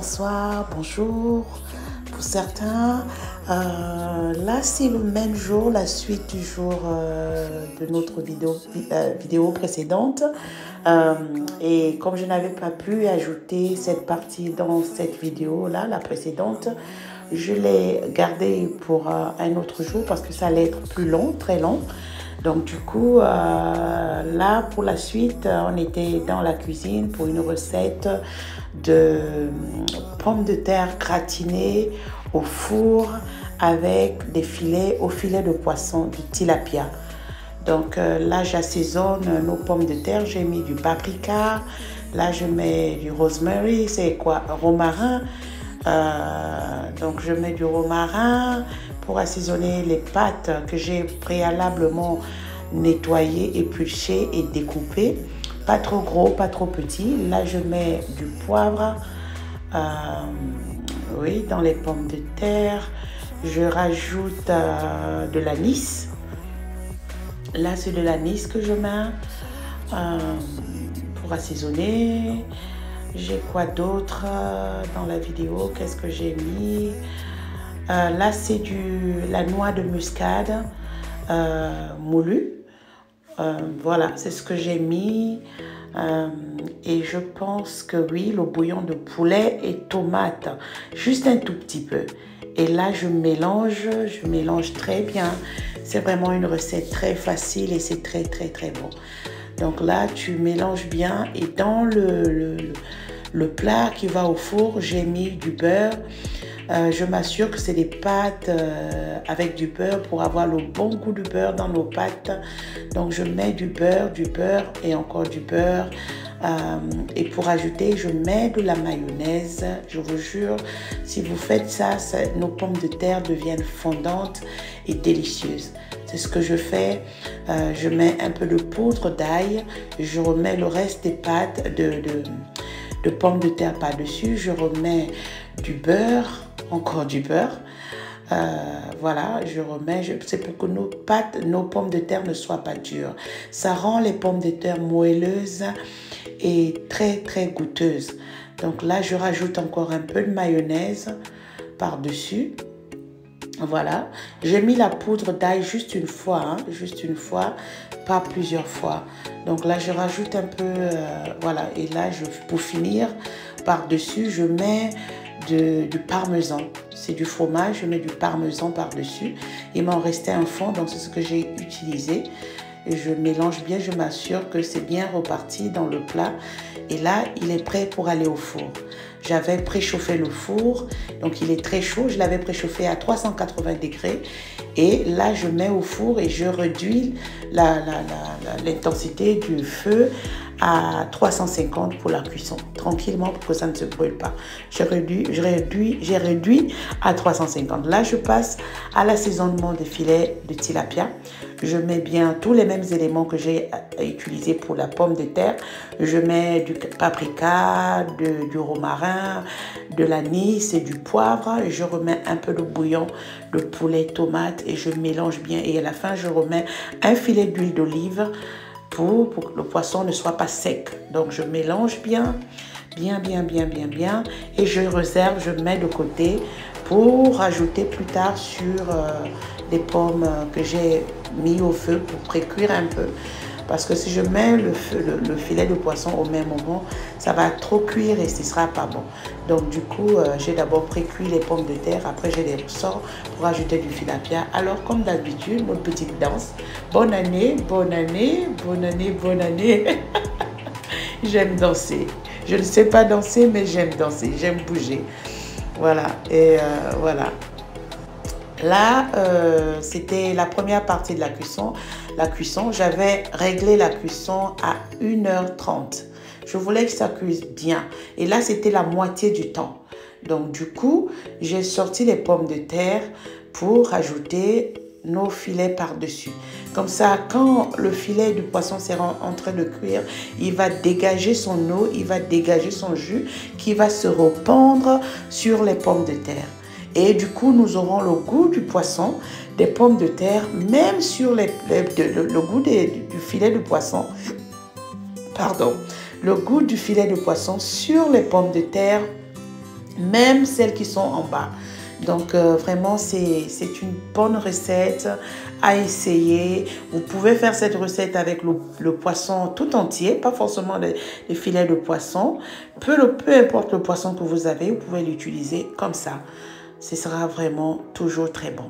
bonsoir, bonjour pour certains. Là, c'est le même jour, la suite du jour de notre vidéo précédente. Et comme je n'avais pas pu ajouter cette partie dans cette vidéo-là, la précédente, je l'ai gardée pour un autre jour parce que ça allait être plus long, très long. Donc du coup, là pour la suite, on était dans la cuisine pour une recette de pommes de terre gratinées au four avec des filets au filet de poisson, du tilapia. Donc là, j'assaisonne nos pommes de terre, j'ai mis du paprika, là je mets du rosemary, c'est quoi? Romarin. Donc je mets du romarin pour assaisonner les pâtes que j'ai préalablement nettoyées, épluchées et découpées. Pas trop gros, pas trop petit. Là je mets du poivre, oui, dans les pommes de terre. Je rajoute de l'anis. Là c'est de l'anis que je mets pour assaisonner. J'ai quoi d'autre dans la vidéo? Qu'est-ce que j'ai mis? Là, c'est la noix de muscade moulue. Voilà, c'est ce que j'ai mis. Et je pense que oui, le bouillon de poulet et tomate, juste un tout petit peu. Et là, je mélange très bien. C'est vraiment une recette très facile et c'est très, très, très bon. Donc là, tu mélanges bien et dans le plat qui va au four, j'ai mis du beurre. Je m'assure que c'est des pâtes avec du beurre pour avoir le bon goût du beurre dans nos pâtes. Donc je mets du beurre et encore du beurre. Et pour ajouter, je mets de la mayonnaise. Je vous jure, si vous faites ça, nos pommes de terre deviennent fondantes et délicieuses. C'est ce que je fais. Je mets un peu de poudre d'ail. Je remets le reste des pâtes de pommes de terre par-dessus. Je remets du beurre, encore du beurre. Voilà, je remets. C'est pour que nos pommes de terre ne soient pas dures. Ça rend les pommes de terre moelleuses et très, très goûteuses. Donc là, je rajoute encore un peu de mayonnaise par-dessus. Voilà, j'ai mis la poudre d'ail juste une fois, pas plusieurs fois. Donc là, je rajoute un peu, voilà. Et là, pour finir, par-dessus, je mets du parmesan. C'est du fromage, je mets du parmesan par-dessus. Il m'en restait un fond, donc c'est ce que j'ai utilisé. Et je mélange bien, je m'assure que c'est bien reparti dans le plat. Et là, il est prêt pour aller au four. J'avais préchauffé le four, donc il est très chaud. Je l'avais préchauffé à 380 degrés. Et là, je mets au four et je réduis l'intensité du feu à 350 pour la cuisson, tranquillement pour que ça ne se brûle pas. J'ai réduit à 350. Là, je passe à l'assaisonnement des filets de tilapia. Je mets bien tous les mêmes éléments que j'ai utilisés pour la pomme de terre. Je mets du paprika, du romarin, de l'anis et du poivre. Je remets un peu de bouillon de poulet, tomate et je mélange bien. Et à la fin, je remets un filet d'huile d'olive pour que le poisson ne soit pas sec. Donc, je mélange bien. Et je réserve, je mets de côté pour rajouter plus tard sur les pommes que j'ai mis au feu pour précuire un peu. Parce que si je mets le filet de poisson au même moment, ça va trop cuire et ce ne sera pas bon. Donc du coup, j'ai d'abord précuit les pommes de terre, après je les ressors pour ajouter du tilapia. Alors comme d'habitude, notre petite danse. Bonne année, bonne année, bonne année, bonne année. J'aime danser. Je ne sais pas danser, mais j'aime danser, j'aime bouger. Voilà, et voilà. Là, c'était la première partie de la cuisson. J'avais réglé la cuisson à 1h30. Je voulais que ça cuise bien. Et là, c'était la moitié du temps. Donc, du coup, j'ai sorti les pommes de terre pour ajouter nos filets par-dessus. Comme ça, quand le filet du poisson sera en train de cuire, il va dégager son eau, il va dégager son jus qui va se répandre sur les pommes de terre. Et du coup, nous aurons le goût du poisson, des pommes de terre, même sur le goût du filet de poisson. Pardon. Le goût du filet de poisson sur les pommes de terre même celles qui sont en bas. Donc vraiment, c'est une bonne recette à essayer. Vous pouvez faire cette recette avec le poisson tout entier, pas forcément les filets de poisson. Peu importe le poisson que vous avez, vous pouvez l'utiliser comme ça. Ce sera vraiment toujours très bon.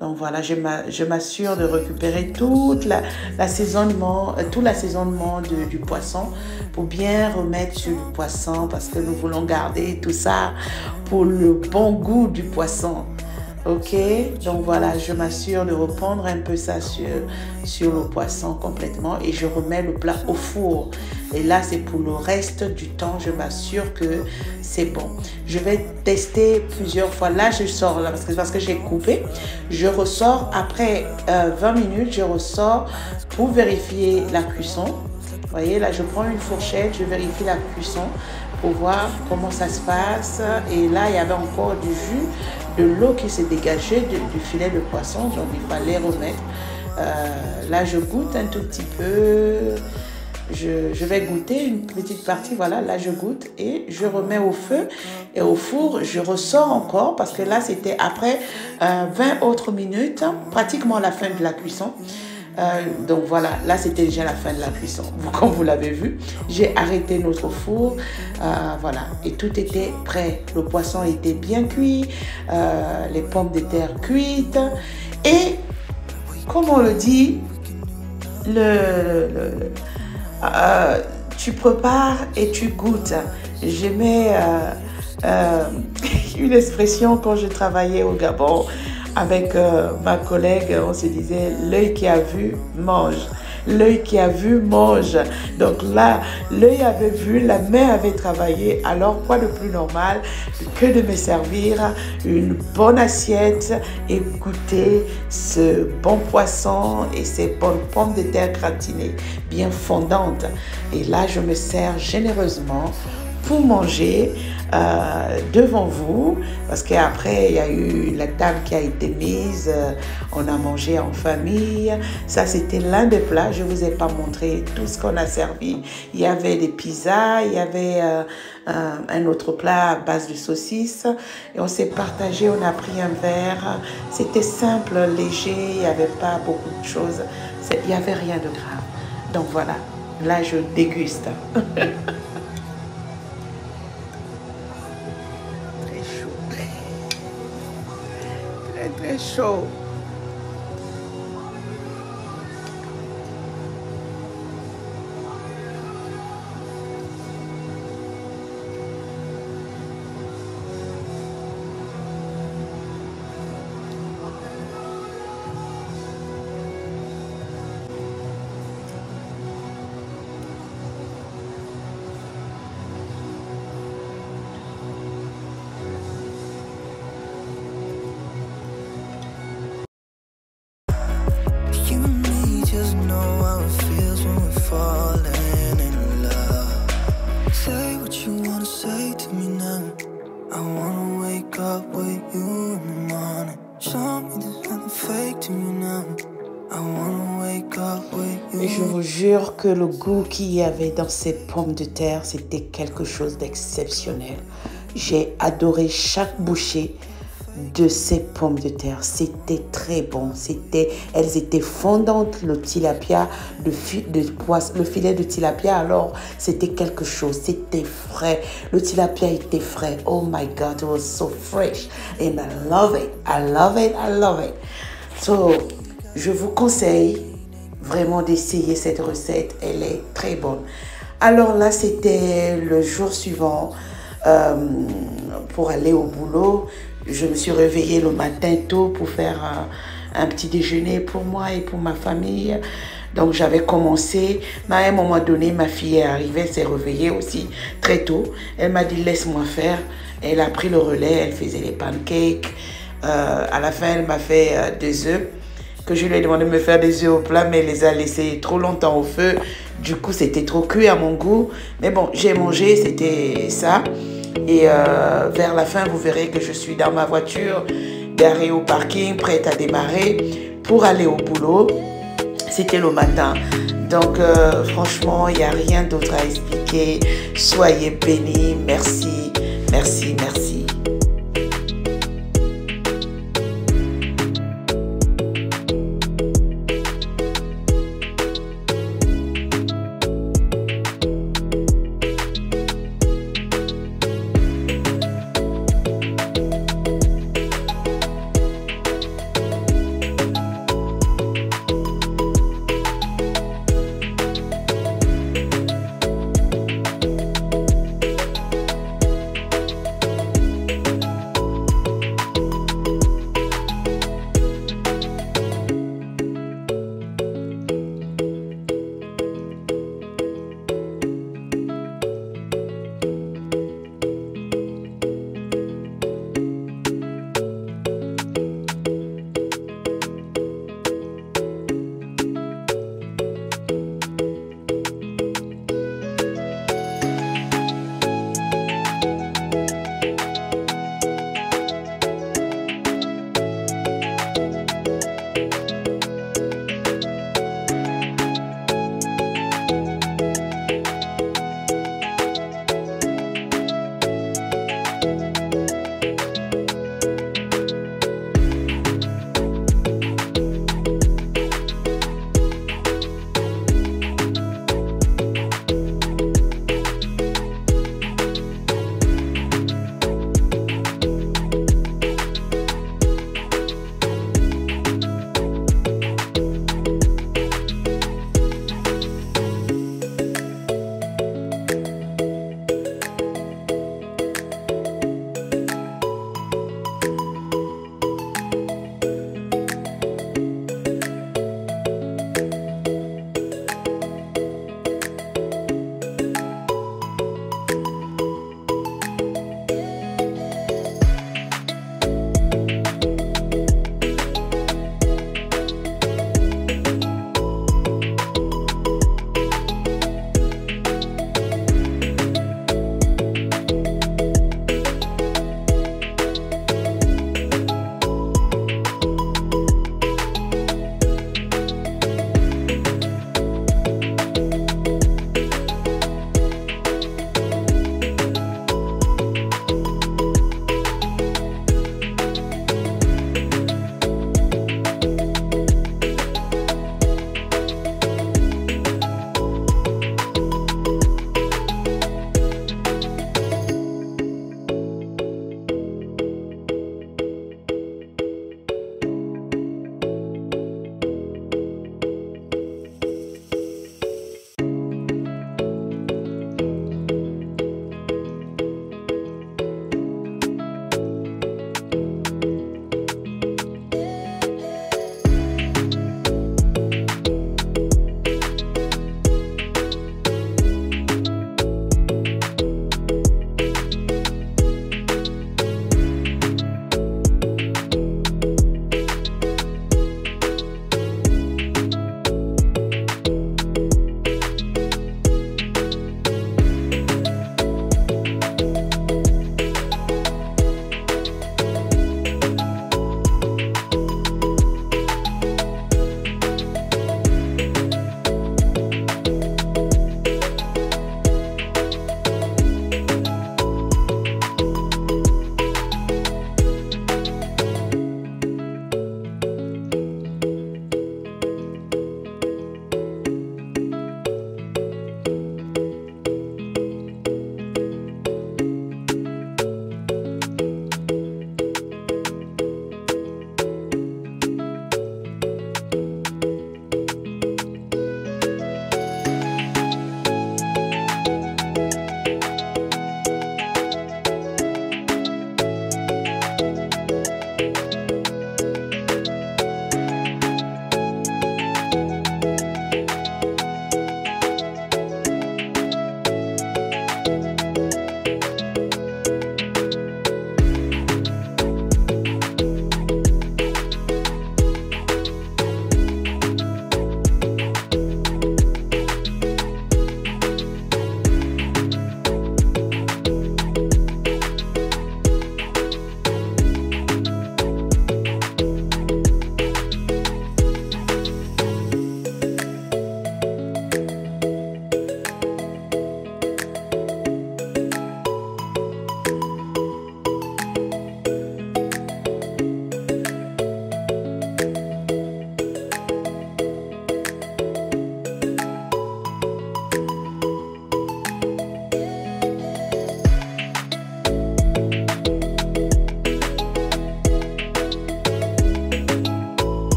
Donc voilà, je m'assure de récupérer tout l'assaisonnement du poisson pour bien remettre sur le poisson parce que nous voulons garder tout ça pour le bon goût du poisson. Ok, donc voilà, je m'assure de reprendre un peu ça sur le poisson complètement et je remets le plat au four. Et là, c'est pour le reste du temps, je m'assure que c'est bon. Je vais tester plusieurs fois. Là, je sors, là, parce que j'ai coupé. Je ressors après 20 minutes, je ressors pour vérifier la cuisson. Vous voyez, là, je prends une fourchette, je vérifie la cuisson pour voir comment ça se passe. Et là, il y avait encore du jus, de l'eau qui s'est dégagée du filet de poisson, donc il fallait remettre. Là, je goûte un tout petit peu. Je vais goûter une petite partie, voilà, là je goûte et je remets au feu et au four, je ressors encore parce que là c'était après 20 autres minutes, pratiquement la fin de la cuisson. Donc voilà, là c'était déjà la fin de la cuisson. Comme vous l'avez vu, j'ai arrêté notre four, voilà, et tout était prêt. Le poisson était bien cuit, les pommes de terre cuites et comme on le dit, tu prépares et tu goûtes. J'aimais une expression quand je travaillais au Gabon avec ma collègue, on se disait l'œil qui a vu mange. L'œil qui a vu mange. Donc là, l'œil avait vu, la main avait travaillé. Alors quoi de plus normal que de me servir une bonne assiette et goûter ce bon poisson et ces bonnes pommes de terre gratinées, bien fondantes. Et là, je me sers généreusement pour manger devant vous, parce qu'après il y a eu la table qui a été mise, on a mangé en famille. Ça c'était l'un des plats, je vous ai pas montré tout ce qu'on a servi. Il y avait des pizzas, il y avait un autre plat à base de saucisses et on s'est partagé, on a pris un verre. C'était simple, léger, il n'y avait pas beaucoup de choses, il n'y avait rien de grave. Donc voilà, là je déguste. Très chaud. Et je vous jure que le goût qu'il y avait dans ces pommes de terre, c'était quelque chose d'exceptionnel. J'ai adoré chaque bouchée de ces pommes de terre. C'était très bon. Elles étaient fondantes, le tilapia, le filet de tilapia. Alors, c'était quelque chose. C'était frais. Le tilapia était frais. Oh my God, it was so fresh. And I love it. I love it. I love it. So, je vous conseille vraiment d'essayer cette recette. Elle est très bonne. Alors là, c'était le jour suivant pour aller au boulot. Je me suis réveillée le matin tôt pour faire un petit déjeuner pour moi et pour ma famille. Donc, j'avais commencé. Mais à un moment donné, ma fille est arrivée, elle s'est réveillée aussi très tôt. Elle m'a dit, laisse-moi faire. Elle a pris le relais, elle faisait les pancakes. À la fin, elle m'a fait des œufs. Que je lui ai demandé de me faire des œufs au plat, mais elle les a laissés trop longtemps au feu. Du coup, c'était trop cuit à mon goût. Mais bon, j'ai mangé, c'était ça. Et vers la fin, vous verrez que je suis dans ma voiture, garée au parking, prête à démarrer pour aller au boulot. C'était le matin. Donc, franchement, il n'y a rien d'autre à expliquer. Soyez bénis. Merci Merci, merci.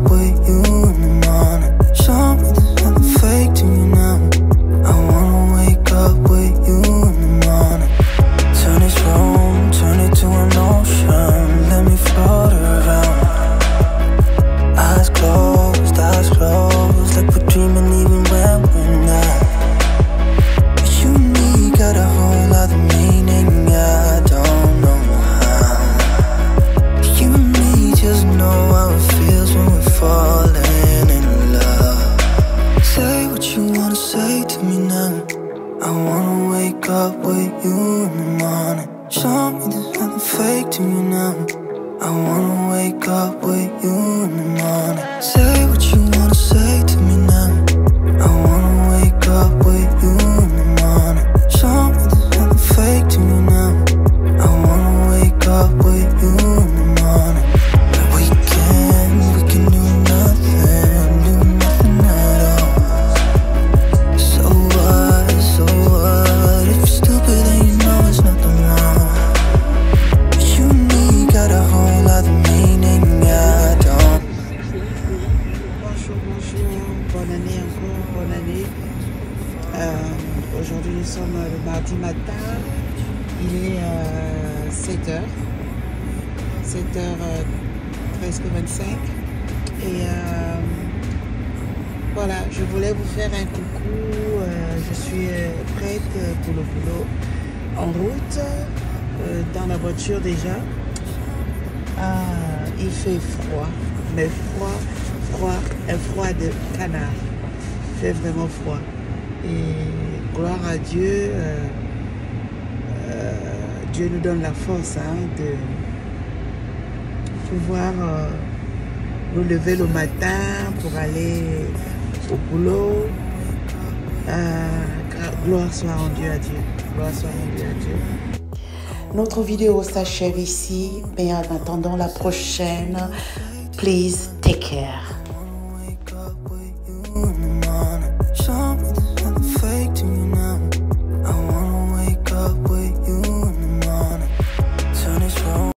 up with you in the morning. Show me there's nothing fake to you now. I wanna wake up with you in the morning. Turn this room, turn it to an ocean. Let me float around. Eyes closed, like we're dreaming even when we're not. You and me got a whole other meaning, I don't know how. You and me just know how it feels when we're falling in love. Say what you wanna say to me now. I wanna wake up with you in the morning. Show me there's nothing fake to you now. I wanna wake up with you in the morning. Say what you wanna say to me now. I wanna wake up with you in the morning. Show me there's nothing fake to me now. I wanna wake up with you in the morning. We can do nothing at all. So what, if you're stupid then you know it's nothing wrong. You and me got a whole other meaning, I don't. Bonjour, bonne année encore, bonne année. Aujourd'hui nous sommes le mardi matin, il est 7h, presque 25 et voilà, je voulais vous faire un coucou, je suis prête pour le boulot, en route, dans la voiture déjà. Il fait froid, mais un froid de canard. Il fait vraiment froid. Et gloire à Dieu, Dieu nous donne la force de pouvoir nous lever le matin pour aller au boulot. Gloire soit rendue à Dieu. Gloire soit rendue à Dieu. Notre vidéo s'achève ici, mais en attendant la prochaine, please take care.